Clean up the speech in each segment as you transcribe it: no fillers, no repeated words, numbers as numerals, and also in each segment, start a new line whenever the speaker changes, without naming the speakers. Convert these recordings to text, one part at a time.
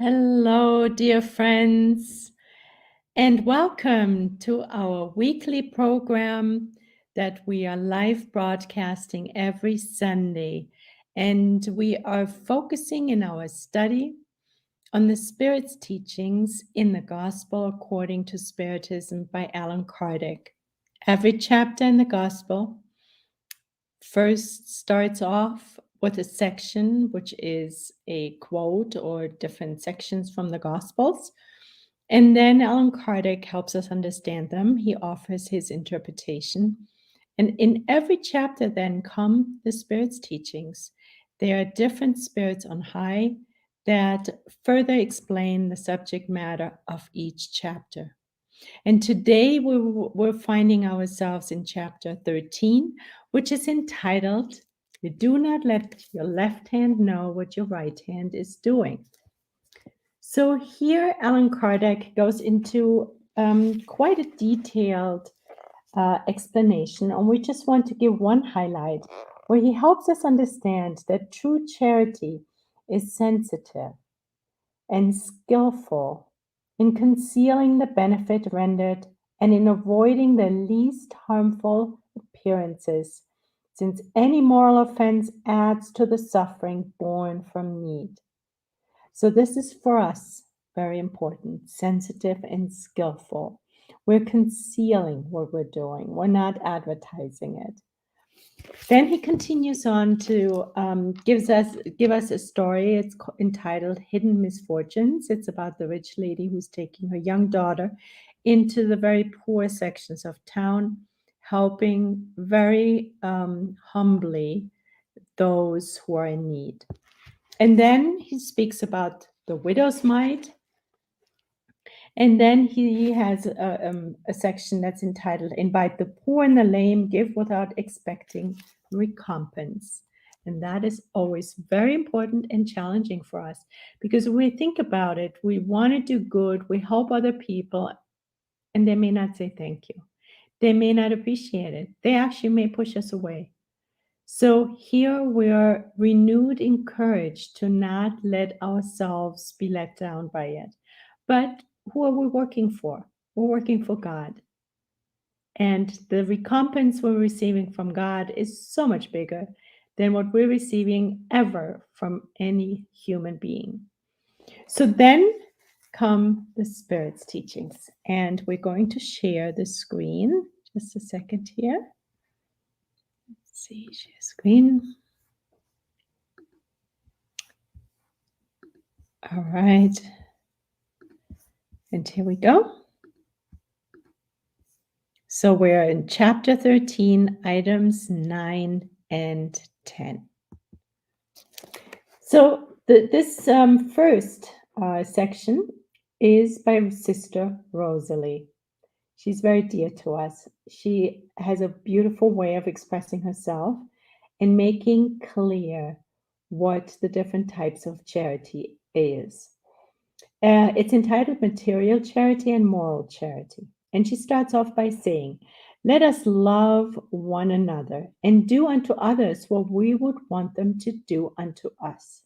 Hello, dear friends, and welcome to our weekly program that we are live broadcasting every Sunday. And we are focusing in our study on the Spirit's teachings in the Gospel according to Spiritism by Allan Kardec. Every chapter in the Gospel first starts off with a section which is a quote or different sections from the Gospels. And then Allan Kardec helps us understand them. He offers his interpretation. And in every chapter then come the Spirit's teachings. There are different spirits on high that further explain the subject matter of each chapter. And today we're finding ourselves in chapter 13, which is entitled, "Do Not Let Your Left Hand Know What Your Right Hand is Doing." So here Allan Kardec goes into quite a detailed explanation, and we just want to give one highlight where he helps us understand that true charity is sensitive and skillful in concealing the benefit rendered and in avoiding the least harmful appearances, since any moral offense adds to the suffering born from need. So this is for us very important, sensitive and skillful. We're concealing what we're doing. We're not advertising it. Then he continues on to give us a story. It's entitled "Hidden Misfortunes." It's about the rich lady who's taking her young daughter into the very poor sections of town, helping very humbly those who are in need. And then he speaks about the widow's mite. And then he has a section that's entitled "Invite the Poor and the Lame, Give Without Expecting Recompense." And that is always very important and challenging for us, because when we think about it, we want to do good, we help other people, and they may not say thank you. They may not appreciate it. They actually may push us away. So here we are renewed in courage to not let ourselves be let down by it. But who are we working for? We're working for God. And the recompense we're receiving from God is so much bigger than what we're receiving ever from any human being. So then come the Spirit's teachings. And we're going to share the screen. Just a second here. Let's see, share screen. All right. And here we go. So we're in chapter 13, items 9 and 10. So this first section is by Sister Rosalie. She's very dear to us. She has a beautiful way of expressing herself and making clear what the different types of charity is. It's entitled Material Charity and Moral Charity. And she starts off by saying, "Let us love one another and do unto others what we would want them to do unto us."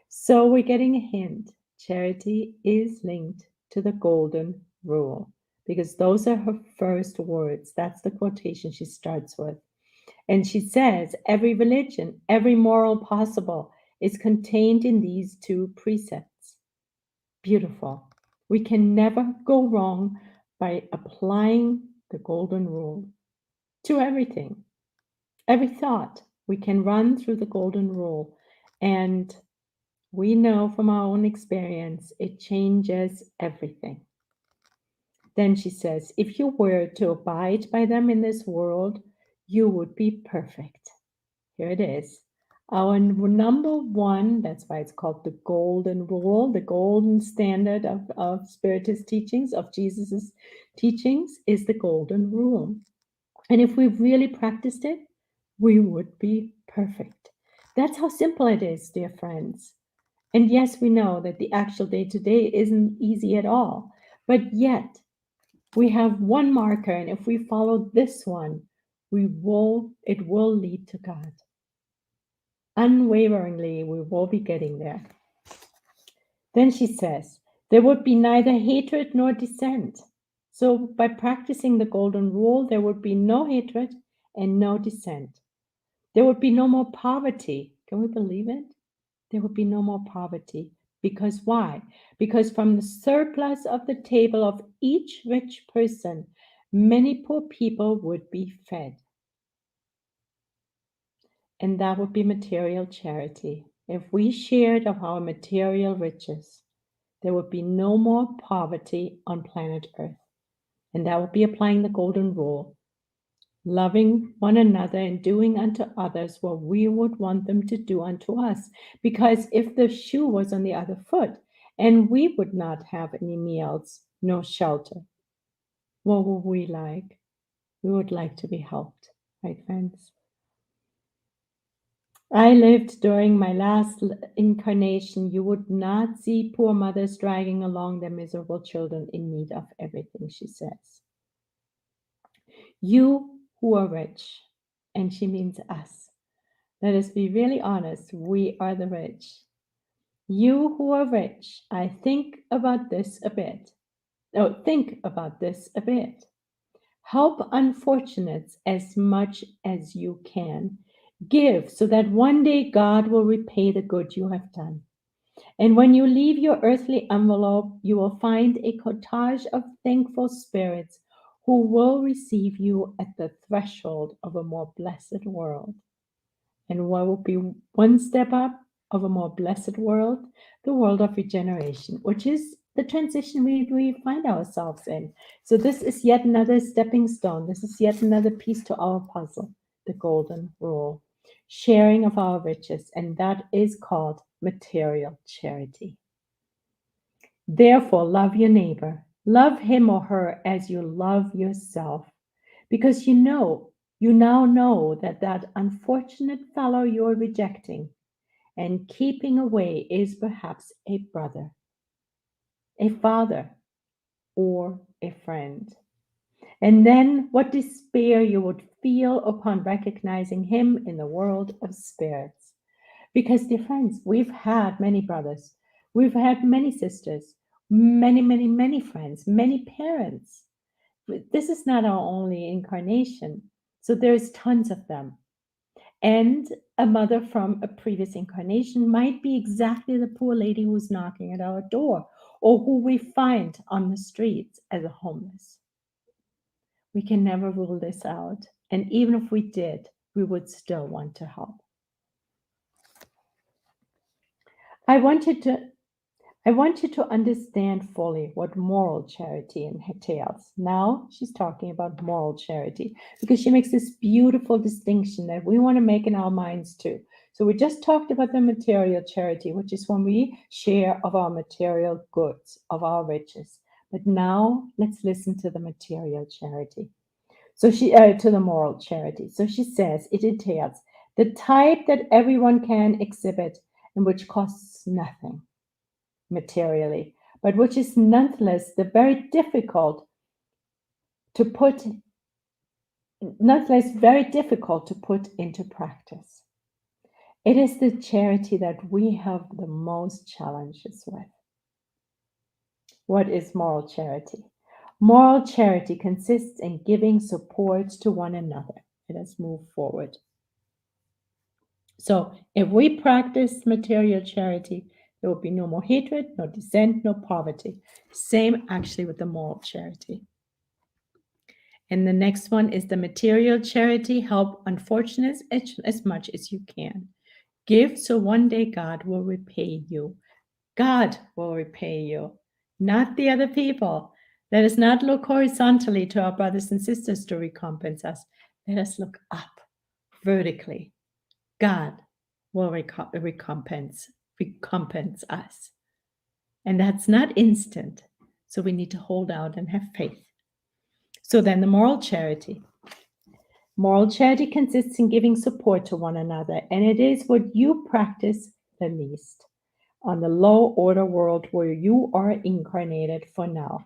So we're getting a hint. Charity is linked to the golden rule, because those are her first words. That's the quotation she starts with. And she says, every religion, every moral possible is contained in these two precepts. Beautiful. We can never go wrong by applying the golden rule to everything. Every thought we can run through the golden rule, and we know from our own experience it changes everything. Then she says, if you were to abide by them in this world, you would be perfect. Here it is. Our number one, that's why it's called the golden rule, the golden standard of Spiritist teachings, of Jesus's teachings, is the golden rule. And if we really practiced it, we would be perfect. That's how simple it is, dear friends. And yes, we know that the actual day-to-day isn't easy at all, but yet we have one marker, and if we follow this one, it will lead to God. Unwaveringly, we will be getting there. Then she says, there would be neither hatred nor dissent. So by practicing the golden rule, there would be no hatred and no dissent. There would be no more poverty. Can we believe it? There would be no more poverty. Because why? Because from the surplus of the table of each rich person, many poor people would be fed. And that would be material charity. If we shared of our material riches, there would be no more poverty on planet Earth. And that would be applying the golden rule, loving one another and doing unto others what we would want them to do unto us. Because if the shoe was on the other foot and we would not have any meals, no shelter, what would we like? We would like to be helped, right, friends? I lived during my last incarnation. You would not see poor mothers dragging along their miserable children in need of everything, she says. You who are rich, and she means us. Let us be really honest. We are the rich. You who are rich, I think about this a bit. Oh, think about this a bit. Help unfortunates as much as you can. Give so that one day God will repay the good you have done. And when you leave your earthly envelope, you will find a cottage of thankful spirits who will receive you at the threshold of a more blessed world. And what will be one step up of a more blessed world? The world of regeneration, which is the transition we find ourselves in. So this is yet another stepping stone. This is yet another piece to our puzzle, the golden rule, sharing of our riches, and that is called material charity. Therefore, love your neighbor. Love him or her as you love yourself, because you now know that that unfortunate fellow you're rejecting and keeping away is perhaps a brother, a father, or a friend. And then what despair you would feel upon recognizing him in the world of spirits. Because, dear friends, we've had many brothers, we've had many sisters, many friends, many parents. This is not our only incarnation. So there's tons of them. And a mother from a previous incarnation might be exactly the poor lady who's knocking at our door or who we find on the streets as a homeless. We can never rule this out. And even if we did, we would still want to help. I want you to understand fully what moral charity entails. Now she's talking about moral charity because she makes this beautiful distinction that we want to make in our minds too. So we just talked about the material charity, which is when we share of our material goods, of our riches. But now let's listen to the material charity. So she to the moral charity. So she says it entails the type that everyone can exhibit and which costs nothing materially, but which is nonetheless very difficult to put into practice. It is the charity that we have the most challenges with. What is moral charity? Moral charity consists in giving support to one another. Let us move forward. So if we practice material charity, there will be no more hatred, no dissent, no poverty. Same actually with the moral charity. And the next one is the material charity. Help unfortunates as much as you can. Give so one day God will repay you. God will repay you, not the other people. Let us not look horizontally to our brothers and sisters to recompense us. Let us look up vertically. God will recompense us. And that's not instant. So we need to hold out and have faith. So then the moral charity. Moral charity consists in giving support to one another, and it is what you practice the least on the low order world where you are incarnated for now.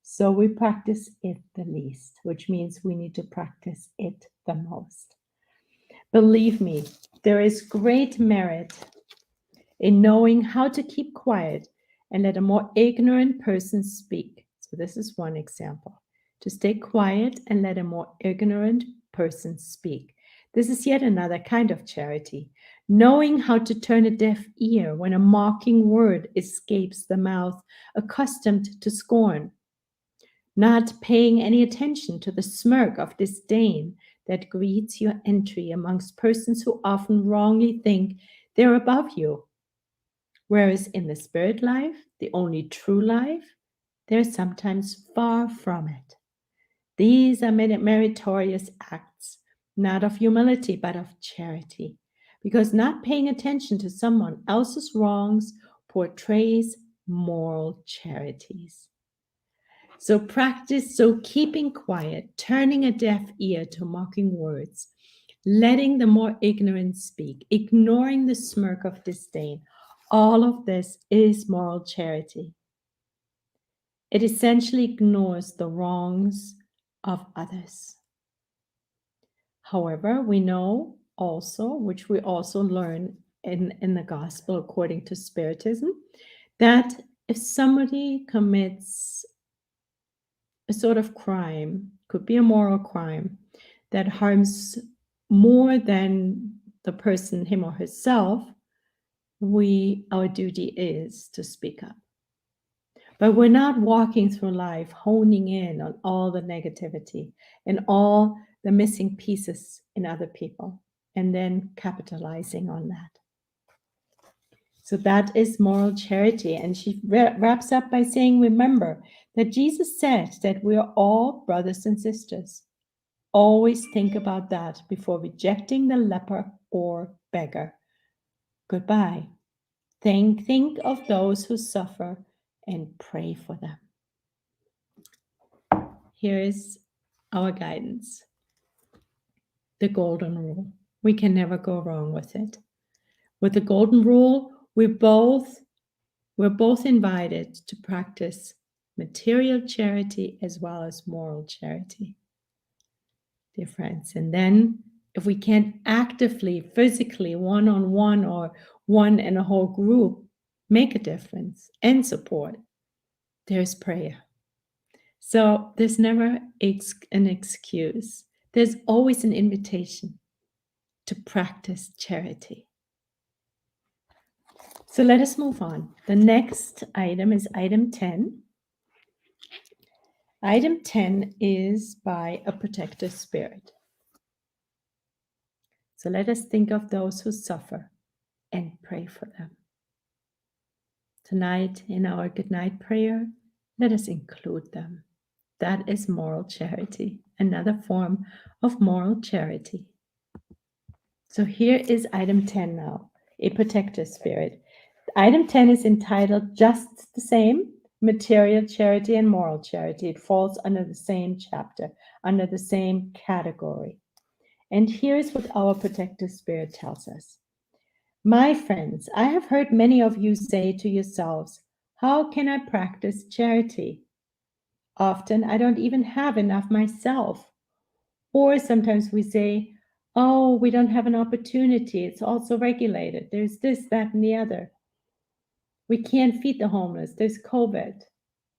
So we practice it the least, which means we need to practice it the most. Believe me, there is great merit in knowing how to keep quiet and let a more ignorant person speak. So this is one example. To stay quiet and let a more ignorant person speak. This is yet another kind of charity. Knowing how to turn a deaf ear when a mocking word escapes the mouth accustomed to scorn. Not paying any attention to the smirk of disdain that greets your entry amongst persons who often wrongly think they're above you. Whereas in the spirit life, the only true life, they're sometimes far from it. These are meritorious acts, not of humility, but of charity, because not paying attention to someone else's wrongs portrays moral charities. So keeping quiet, turning a deaf ear to mocking words, letting the more ignorant speak, ignoring the smirk of disdain, all of this is moral charity. It essentially ignores the wrongs of others. However, we know also, which we also learn in the gospel according to Spiritism, that if somebody commits a sort of crime, could be a moral crime, that harms more than the person, him or herself, our duty is to speak up. But we're not walking through life honing in on all the negativity and all the missing pieces in other people and then capitalizing on that. So that is moral charity. And she wraps up by saying, remember that Jesus said that we are all brothers and sisters. Always think about that before rejecting the leper or beggar. Goodbye. Think of those who suffer and pray for them. Here is our guidance. The golden rule. We can never go wrong with it. With the golden rule, we're both invited to practice material charity as well as moral charity, dear friends. And then if we can't actively, physically, one-on-one or one in a whole group, make a difference and support, there's prayer. So there's never an excuse. There's always an invitation to practice charity. So let us move on. The next item is item 10. Item 10 is by a protective spirit. So let us think of those who suffer and pray for them. Tonight in our goodnight prayer, let us include them. That is moral charity, another form of moral charity. So here is item 10 now, a protective spirit. Item 10 is entitled just the same, material charity and moral charity. It falls under the same chapter, under the same category. And here's what our protective spirit tells us. My friends, I have heard many of you say to yourselves, how can I practice charity? Often I don't even have enough myself. Or sometimes we say, oh, we don't have an opportunity. It's also regulated. There's this, that, and the other. We can't feed the homeless. There's COVID,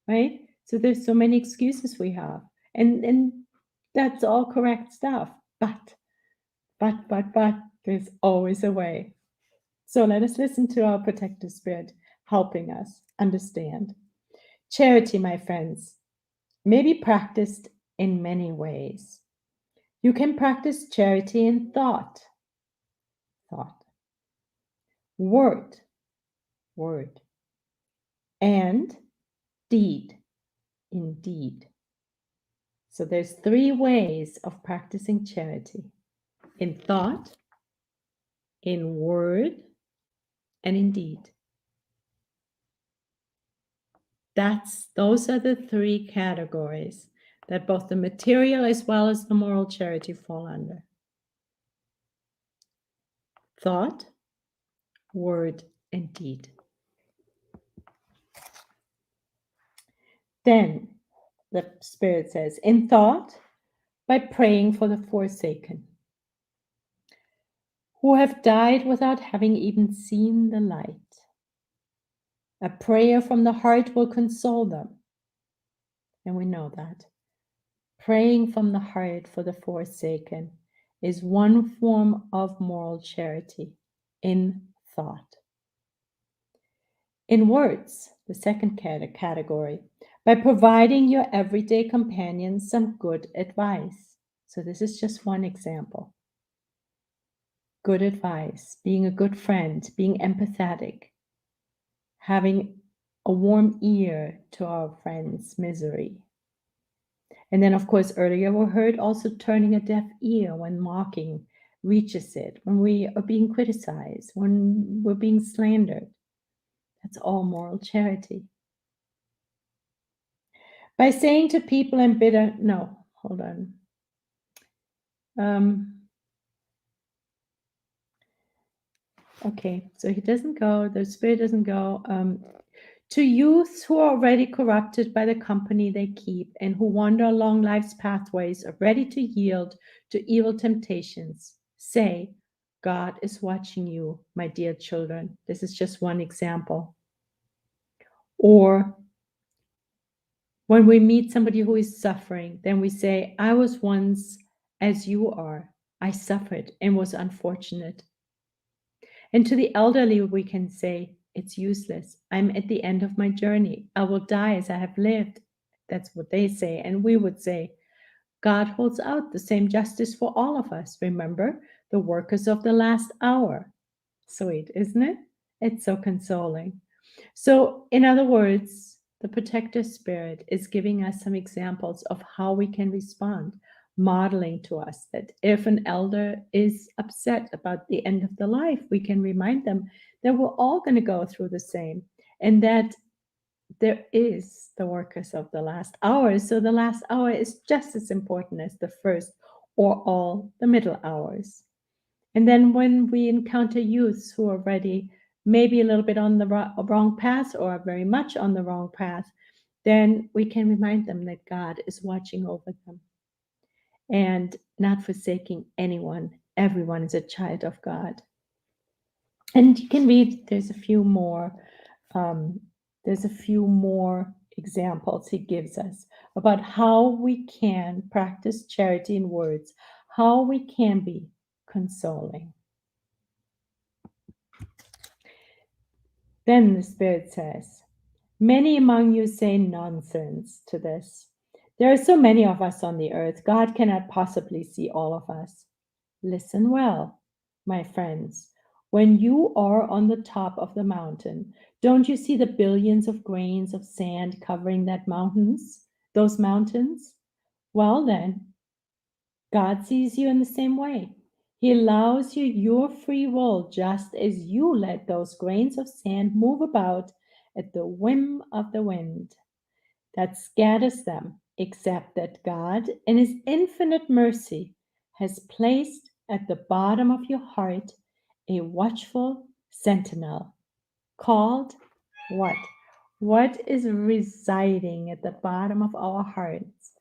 right? So there's so many excuses we have. And that's all correct stuff. But, there's always a way. So let us listen to our protective spirit helping us understand. Charity, my friends, may be practiced in many ways. You can practice charity in thought, word, and deed, indeed. So there's 3 ways of practicing charity: in thought, in word, and in deed. Those are the 3 categories that both the material as well as the moral charity fall under. Thought, word, and deed. Then the Spirit says, in thought, by praying for the forsaken, who have died without having even seen the light. A prayer from the heart will console them. And we know that. Praying from the heart for the forsaken is one form of moral charity in thought. In words, the second category, by providing your everyday companions some good advice. So this is just one example. Good advice, being a good friend, being empathetic, having a warm ear to our friend's misery. And then, of course, earlier we heard also turning a deaf ear when mocking reaches it, when we are being criticized, when we're being slandered. That's all moral charity. By saying to people in bitter, no, hold on. Okay, so he doesn't go, the spirit doesn't go. To youths who are already corrupted by the company they keep and who wander along life's pathways, are ready to yield to evil temptations, say, God is watching you, my dear children. This is just one example. Or when we meet somebody who is suffering, then we say, I was once as you are. I suffered and was unfortunate. And to the elderly, we can say, it's useless. I'm at the end of my journey. I will die as I have lived. That's what they say. And we would say, God holds out the same justice for all of us. Remember, the workers of the last hour. Sweet, isn't it? It's so consoling. So, in other words, the protector spirit is giving us some examples of how we can respond, modeling to us that if an elder is upset about the end of the life, we can remind them that we're all going to go through the same and that there is the workers of the last hours. So the last hour is just as important as the first or all the middle hours. And then when we encounter youths who are already maybe a little bit on the wrong path or very much on the wrong path, then we can remind them that God is watching over them and not forsaking anyone. Everyone is a child of God. And you can read, there's a few more examples he gives us about how we can practice charity in words, how we can be consoling. Then the Spirit says, many among you say nonsense to this. There are so many of us on the earth, God cannot possibly see all of us. Listen well, my friends. When you are on the top of the mountain, don't you see the billions of grains of sand covering those mountains? Well then, God sees you in the same way. He allows you your free will just as you let those grains of sand move about at the whim of the wind that scatters them, except that God, in His infinite mercy, has placed at the bottom of your heart a watchful sentinel called what? What is residing at the bottom of our hearts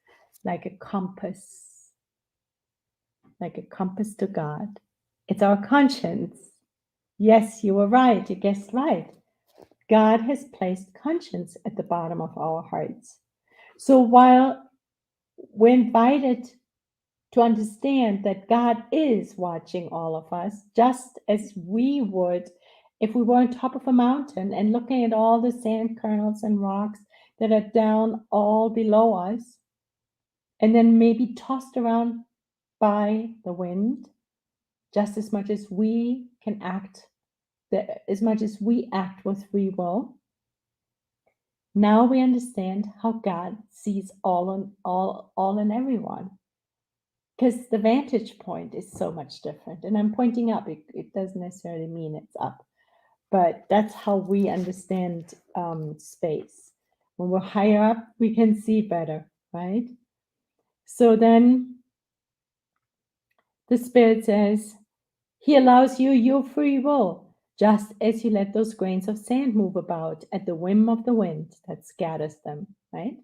like a compass? Like a compass to God. It's our conscience. Yes, you were right. You guessed right. God has placed conscience at the bottom of our hearts. So while we're invited to understand that God is watching all of us, just as we would if we were on top of a mountain and looking at all the sand kernels and rocks that are down all below us, and then maybe tossed around by the wind, just as much as we can act, as much as we act with free will. Now we understand how God sees all and everyone, because the vantage point is so much different. And I'm pointing up; it doesn't necessarily mean it's up, but that's how we understand space. When we're higher up, we can see better, right? So then the Spirit says, He allows you your free will, just as you let those grains of sand move about at the whim of the wind that scatters them, right?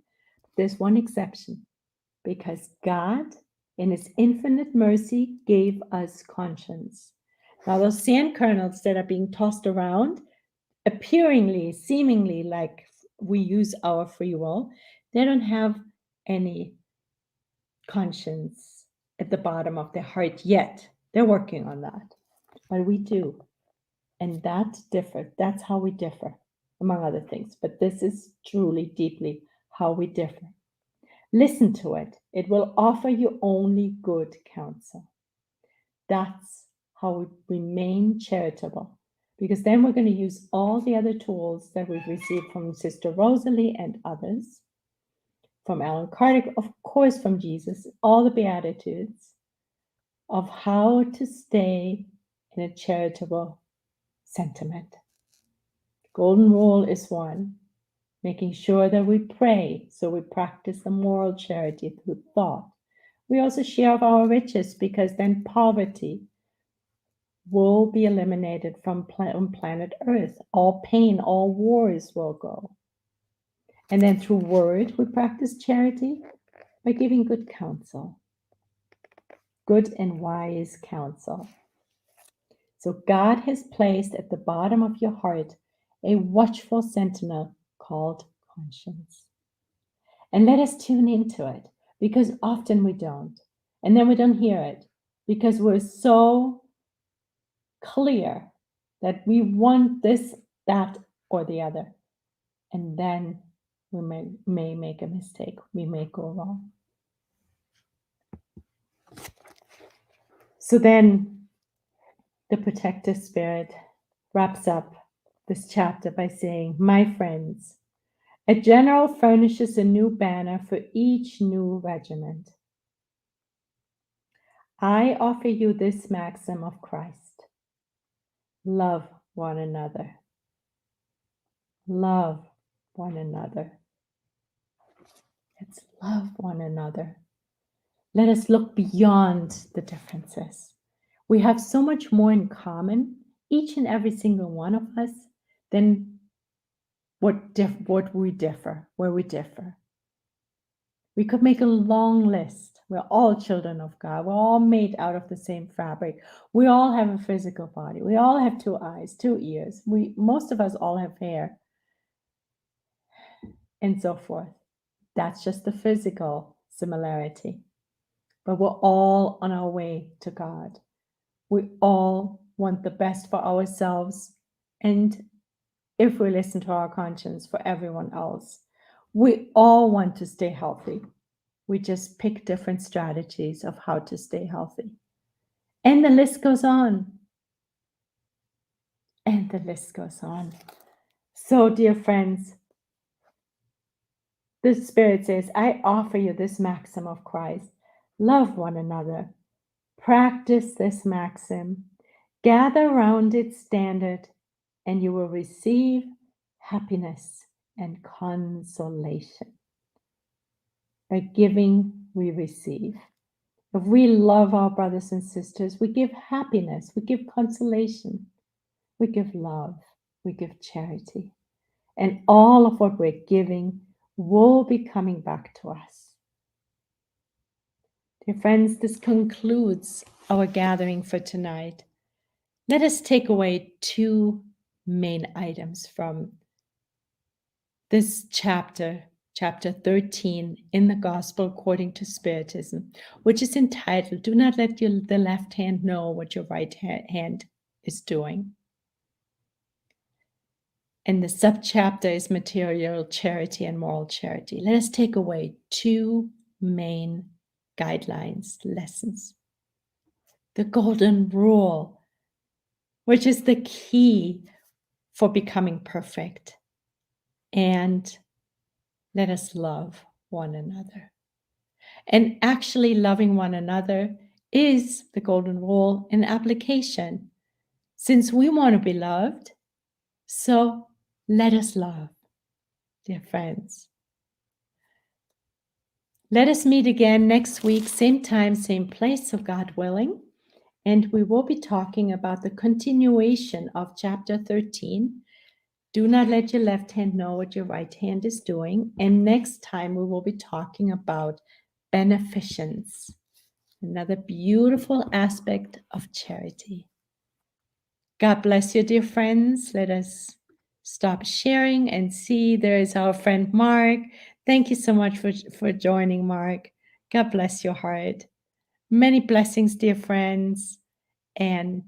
There's one exception, because God, in His infinite mercy, gave us conscience. Now, those sand kernels that are being tossed around, appearingly, seemingly like we use our free will, they don't have any conscience at the bottom of their heart yet. They're working on that, but we do. And that's different. That's how we differ, among other things. But this is truly, deeply how we differ. Listen to it. It will offer you only good counsel. That's how we remain charitable. Because then we're going to use all the other tools that we've received from Sister Rosalie and others, from Alan Kardec, of course, from Jesus, all the Beatitudes of how to stay in a charitable sentiment. Golden rule is one, making sure that we pray, so we practice the moral charity through thought. We also share of our riches, because then poverty will be eliminated from planet Earth. All pain, all wars will go. And then through word, we practice charity by giving good counsel, good and wise counsel. So God has placed at the bottom of your heart a watchful sentinel called conscience. And let us tune into it, because often we don't. And then we don't hear it because we're so clear that we want this, that, or the other. And then we may make a mistake. We may go wrong. So then the protective spirit wraps up this chapter by saying, my friends, a general furnishes a new banner for each new regiment. I offer you this maxim of Christ. Love one another. Love one another. Let's love one another. Let us look beyond the differences. We have so much more in common, each and every single one of us, than where we differ. We could make a long list. We're all children of God. We're all made out of the same fabric. We all have a physical body. We all have 2 eyes, 2 ears. Most of us all have hair, and so forth. That's just the physical similarity. But we're all on our way to God. We all want the best for ourselves, and if we listen to our conscience, for everyone else. We all want to stay healthy. We just pick different strategies of how to stay healthy. And the list goes on. And the list goes on. So, dear friends, the Spirit says, I offer you this maxim of Christ. Love one another. Practice this maxim. Gather round its standard, and you will receive happiness and consolation. By giving, we receive. If we love our brothers and sisters, we give happiness, we give consolation, we give love, we give charity. And all of what we're giving will be coming back to us. Dear friends, this concludes our gathering for tonight. Let us take away 2 main items from this chapter 13 in the Gospel according to Spiritism, which is entitled, Do Not Let the Left Hand Know What Your Right Hand is Doing. And the subchapter is Material Charity and Moral Charity. Let us take away 2 main guidelines, lessons. The Golden Rule, which is the key for becoming perfect. And let us love one another. And actually loving one another is the Golden Rule in application. Since we want to be loved, so let us love, dear friends. Let us meet again next week, same time, same place, so God willing. And we will be talking about the continuation of chapter 13. Do not let your left hand know what your right hand is doing. And next time we will be talking about beneficence, another beautiful aspect of charity. God bless you, dear friends. Let us stop sharing and see there is our friend Mark. Thank you so much for joining, Mark. God bless your heart. Many blessings, dear friends. And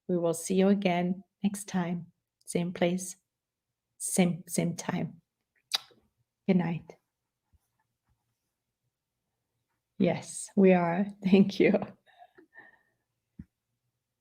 we will see you again next time. Same place, same time. Good night. Yes, we are. Thank you.